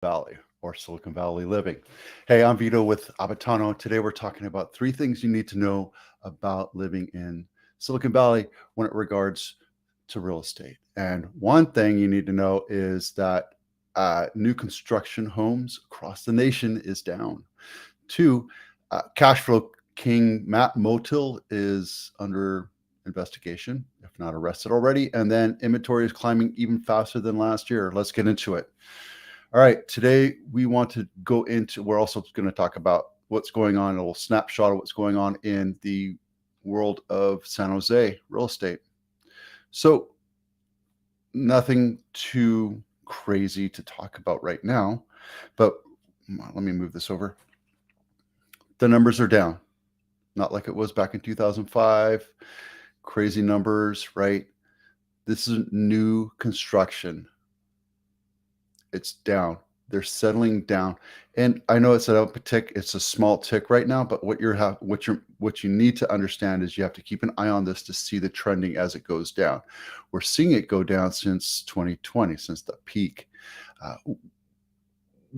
Valley or Silicon Valley living. Hey, I'm Vito with Abitano. Today we're talking about three things you need to know about living in Silicon Valley when it regards to real estate. And one thing you need to know is that new construction homes across the nation is down. Two, cash flow king Matt Motil is under investigation, if not arrested already. And then inventory is climbing even faster than last year. Let's get into it. All right, today we want to go into, we're also going to talk about what's going on, a little snapshot of what's going on in the world of San Jose real estate. So, nothing too crazy to talk about right now, but let me move this over. The numbers are down, not like it was back in 2005. Crazy numbers, right? This is new construction. It's down. They're settling down, and I know it's an uptick. It's a small tick right now, but what you need to understand is you have to keep an eye on this to see the trending as it goes down. We're seeing it go down since 2020, since the peak. Uh,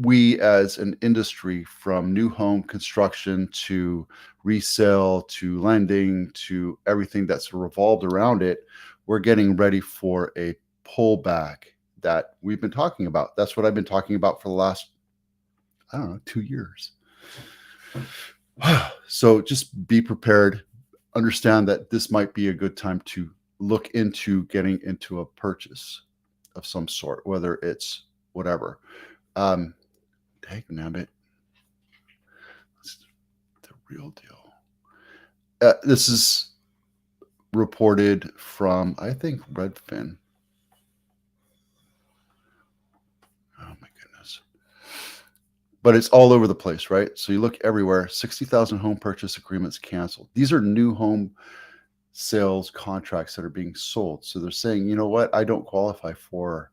we, as an industry, from new home construction to resale to lending to everything that's revolved around it, we're getting ready for a pullback that we've been talking about. That's what I've been talking about for the last, I don't know, 2 years. So just be prepared. Understand that this might be a good time to look into getting into a purchase of some sort, whether it's whatever. Dang nabbit. It's the real deal. This is reported from, I think, Redfin. Oh my goodness. But it's all over the place, right? So you look everywhere, 60,000 home purchase agreements canceled. These are new home sales contracts that are being sold. So they're saying, you know what? I don't qualify for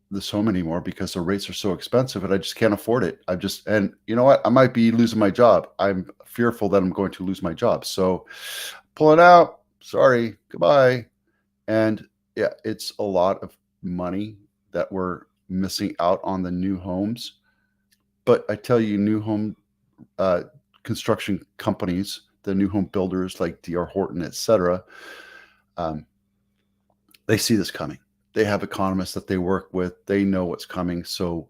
this home anymore because the rates are so expensive and I just can't afford it. And you know what? I might be losing my job. I'm fearful that I'm going to lose my job. So pull it out. Sorry. Goodbye. And yeah, it's a lot of money that we're missing out on the new homes. But I tell you, new home construction companies, the new home builders like D.R. Horton, etc., they see this coming. They have economists that they work with. They know what's coming. So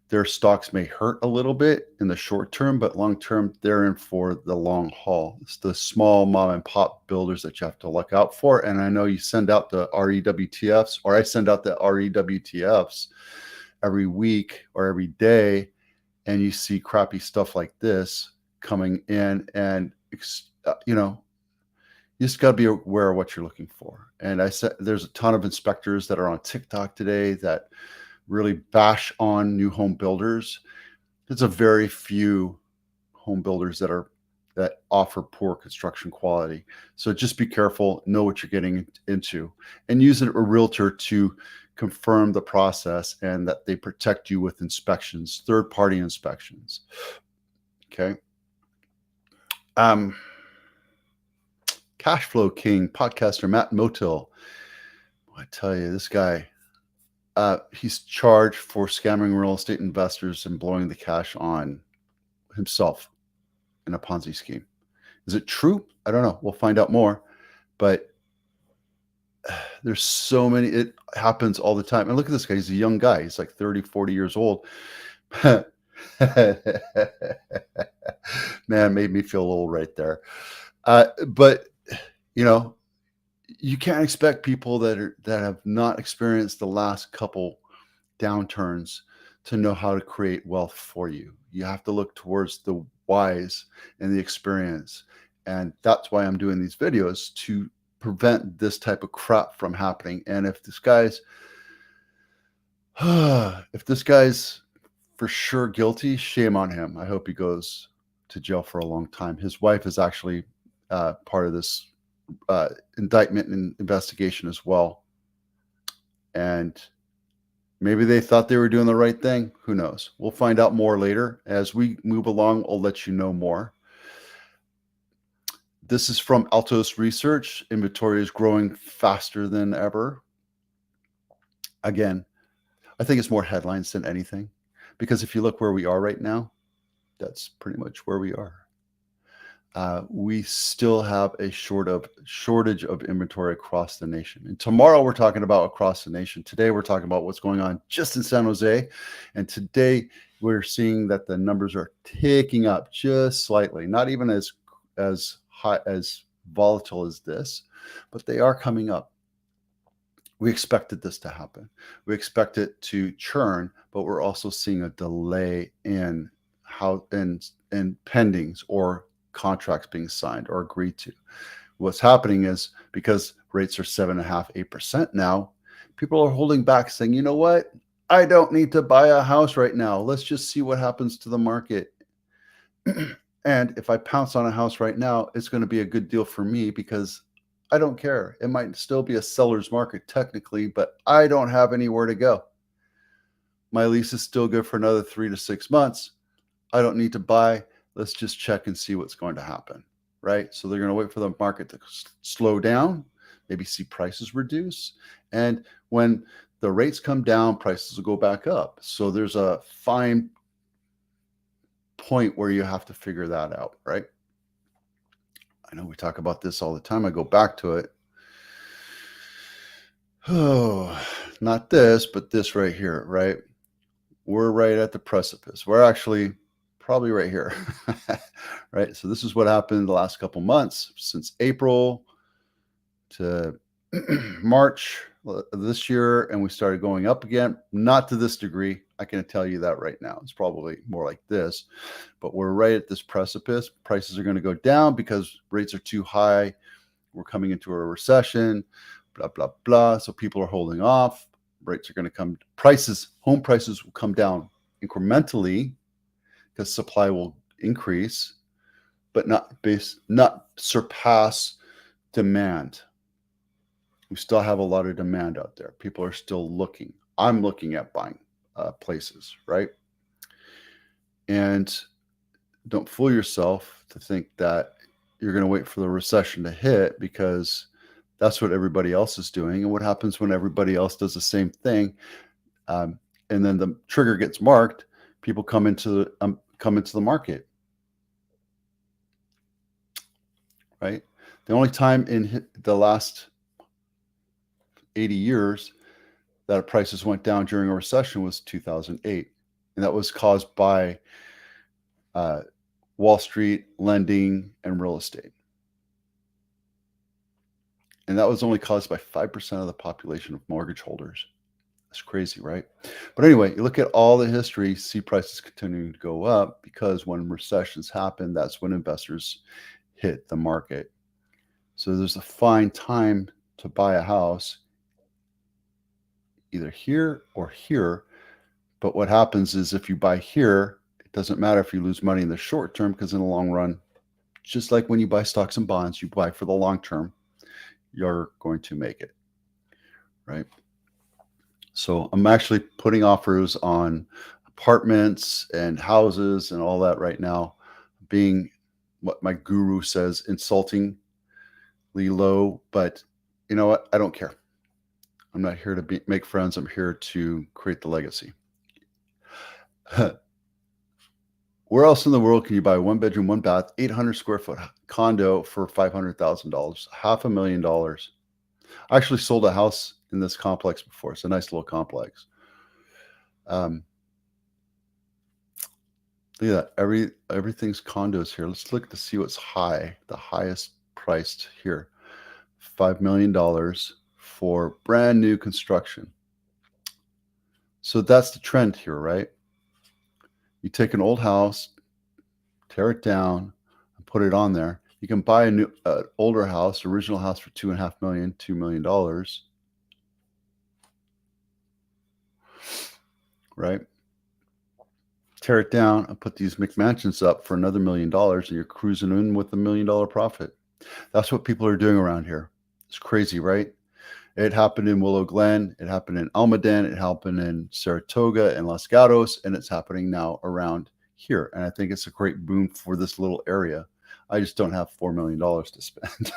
their stocks may hurt a little bit in the short term, but long term, they're in for the long haul. It's the small mom and pop builders that you have to look out for. And I know you send out the REWTFs, or I send out the REWTFs every week or every day, and you see crappy stuff like this coming in, and you just got to be aware of what you're looking for. And I said there's a ton of inspectors that are on TikTok today that really bash on new home builders. There's a very few home builders that offer poor construction quality. So just be careful, know what you're getting into, and use a realtor to confirm the process and that they protect you with inspections, third-party inspections. Okay. Cash flow king podcaster Matt Motil. I tell you, this guy, he's charged for scamming real estate investors and blowing the cash on himself in a Ponzi scheme. Is it true? I don't know. We'll find out more. But there's so many, it happens all the time. And look at this guy. He's a young guy. He's like 30, 40 years old. Man, made me feel old right there. But you can't expect people that have not experienced the last couple downturns to know how to create wealth for you. You have to look towards the wise and the experience. And that's why I'm doing these videos, to prevent this type of crap from happening. And if this guy's for sure guilty, shame on him. I hope he goes to jail for a long time. His wife is actually part of this indictment and investigation as well. And maybe they thought they were doing the right thing. Who knows? We'll find out more later. As we move along, I'll let you know more. This is from Altos Research. Inventory is growing faster than ever. Again, I think it's more headlines than anything, because if you look where we are right now, that's pretty much where we are. We still have a shortage of inventory across the nation. And tomorrow we're talking about across the nation. Today we're talking about what's going on just in San Jose. And today we're seeing that the numbers are ticking up just slightly, not even as high, as volatile as this, but they are coming up. We expected this to happen. We expect it to churn, but we're also seeing a delay in pendings or contracts being signed or agreed to. What's happening is, because rates are 7.5%, 8% now, people are holding back, saying, you know what? I don't need to buy a house right now. Let's just see what happens to the market. And if I pounce on a house right now, it's going to be a good deal for me, because I don't care. It might still be a seller's market technically, but I don't have anywhere to go. My lease is still good for another 3 to 6 months. I don't need to buy. Let's just check and see what's going to happen, right? So they're going to wait for the market to slow down, maybe see prices reduce. And when the rates come down, prices will go back up. So there's a fine point where you have to figure that out, right? I know we talk about this all the time. I go back to it. Oh, not this, but this right here, right? We're right at the precipice. We're actually probably right here, right? So this is what happened the last couple months, since April to March this year, and we started going up again. Not to this degree, I can tell you that right now. It's probably more like this, but we're right at this precipice. Prices are going to go down because rates are too high. We're coming into a recession, blah, blah, blah. So people are holding off. Rates are going to come, home prices will come down incrementally because supply will increase, but not surpass demand. We still have a lot of demand out there. People are still looking. I'm looking at buying places, right? And don't fool yourself to think that you're going to wait for the recession to hit, because that's what everybody else is doing. And what happens when everybody else does the same thing, and then the trigger gets marked, people come into the market, right? The only time in the last 80 years that prices went down during a recession was 2008, and that was caused by Wall Street, lending, and real estate. And that was only caused by 5% of the population of mortgage holders. That's crazy, right? But anyway, you look at all the history, see prices continuing to go up, because when recessions happen, that's when investors hit the market. So there's a fine time to buy a house, either here or here. But what happens is, if you buy here, it doesn't matter if you lose money in the short term, because in the long run, just like when you buy stocks and bonds, you buy for the long term, you're going to make it, right? So I'm actually putting offers on apartments and houses and all that right now, being what my guru says, insultingly low. But you know what? I don't care. I'm not here to make friends. I'm here to create the legacy. Where else in the world can you buy a 1-bedroom, 1-bath, 800 square foot condo for $500,000, $500,000? I actually sold a house in this complex before. It's a nice little complex. Look at that. Everything's condos here. Let's look to see what's high. The highest priced here, $5 million for brand new construction. So that's the trend here, right? You take an old house, tear it down, and put it on there. You can buy a new, older house, original house, for $2.5 million, $2 million, right? Tear it down and put these McMansions up for another $1 million, and you're cruising in with $1 million profit. That's what people are doing around here. It's crazy, right? It happened in Willow Glen. It happened in Almaden. It happened in Saratoga and Los Gatos, and it's happening now around here. And I think it's a great boom for this little area. I just don't have $4 million to spend.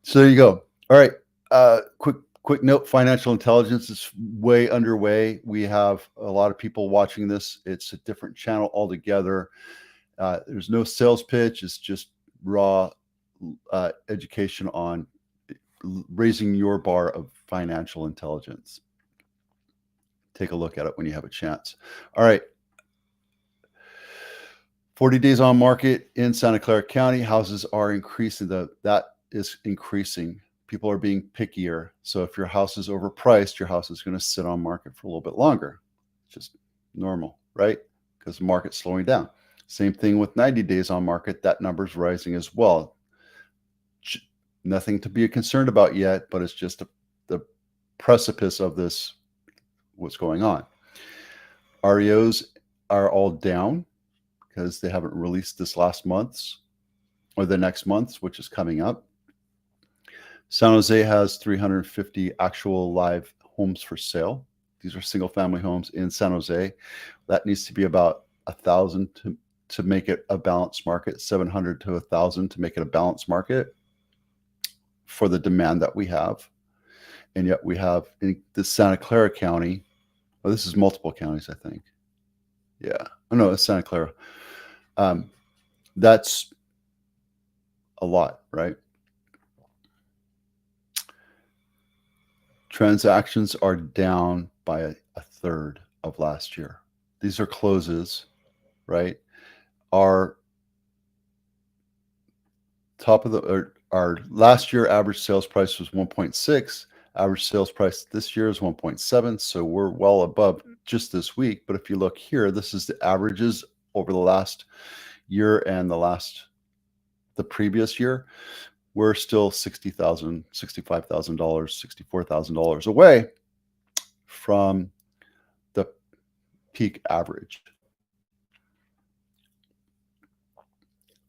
So there you go. All right. Quick Quick note, financial intelligence is way underway. We have a lot of people watching this. It's a different channel altogether. There's no sales pitch. It's just raw education on raising your bar of financial intelligence. Take a look at it when you have a chance. All right. 40 days on market in Santa Clara County. Houses are increasing. That is increasing. People are being pickier. So if your house is overpriced, your house is going to sit on market for a little bit longer. It's just normal, right? Because the market's slowing down. Same thing with 90 days on market. That number's rising as well. Nothing to be concerned about yet, but it's just the precipice of this, what's going on. REOs are all down because they haven't released this last month's or the next month's, which is coming up. San Jose has 350 actual live homes for sale. These are single family homes in San Jose. That needs to be about 1,000 to make it a balanced market, 700 to 1,000 to make it a balanced market for the demand that we have. And yet we have in the Santa Clara County, well, this is multiple counties, I think. Yeah. Oh, no, it's Santa Clara. That's a lot, right? Transactions are down by a third of last year. These are closes, right? Our top of our last year average sales price was 1.6. Average sales price this year is 1.7. So we're well above just this week. But if you look here, this is the averages over the last year and the previous year. We're still $60,000, $65,000, $64,000 away from the peak average.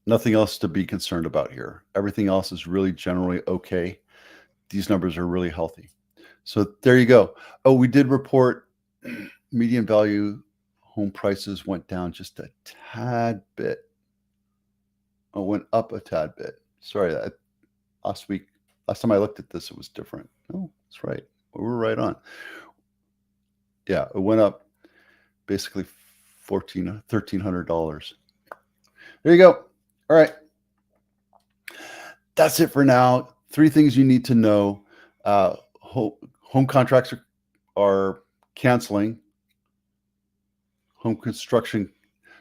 Nothing else to be concerned about here. Everything else is really generally okay. These numbers are really healthy. So there you go. Oh, we did report median value home prices went down just a tad bit. Oh, went up a tad bit. Sorry, last time I looked at this, it was different. Oh, that's right. We were right on. Yeah, it went up basically $1,300. There you go. All right. That's it for now. 3 things you need to know. Home contracts are canceling.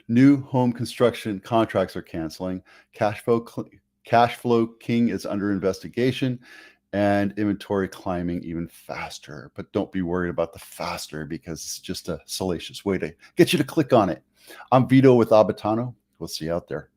New home construction contracts are canceling. Cash Flow King is under investigation, and inventory climbing even faster. But don't be worried about the faster, because it's just a salacious way to get you to click on it. I'm Vito with Abitano. We'll see you out there.